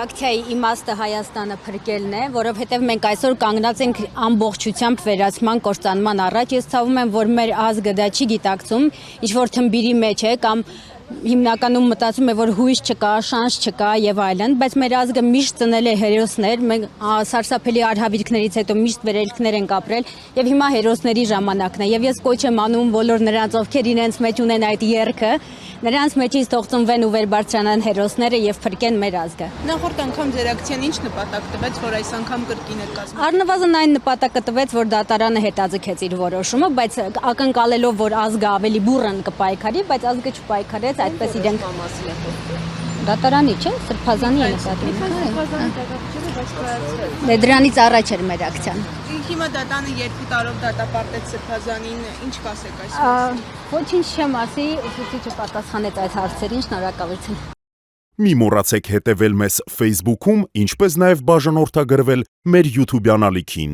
ակցիայի իմաստը Հայաստանը փրկելն է, որովհետև մենք այսօր կանգնած ենք ամբողջությամբ վերացման կործանման առաջ։ Ես ցավում եմ, որ մեր ազգը դա չի գիտակցում, ինչ որ թմբիրի մեջ է կամ հիմնականում մտածում է, որ հույս չկա, շանս չկա եւ այլն, բայց մեր ազգը միշտ ծնել է հերոսներ, մենք սարսափելի արհավիրքներից հետո միշտ վերելքներ ենք ապրել եւ հիմա հերոսների ժամանակն է եւ ես կոչ եմ անում բոլոր նրանց, ովքեր իրենց մեջ ունեն այդ երգը, նրանց մեջից թող ծնվեն ու վեր բարձրանան հերոսները եւ փրկեն մեր ազգը։ Նախորդ անգամ ձեր ակցիան ինչ նպատակ տվեց, որ այս անգամ կրկին եք կազմել։ Առնվազն այն նպատակը տվեց, որ դատարանը հետաձգեց իր որոշումը, բայց ակնկալելով, որ ազգը ավելի բուռն կպայքարի, բայց ազգը չպայքարեց, այդպես իրենք դատարանի չէ, Սրբազանի է նկատի։ Դրանից առաջ էր մեր ակցիան։ Հիմա դատանը 2 տարով դատապարտեց Սրբազանին, ինչ կասեք այս մասին։ Ոչինչ չեմ ասի, ուսուցիչը պատասխանեց այդ հարցերին, շնորհակալություն։ Մի մոռացեք հետևել մեզ Facebook-ում, ինչպես նաև բաժանորդագրվել մեր YouTube-յան ալիքին։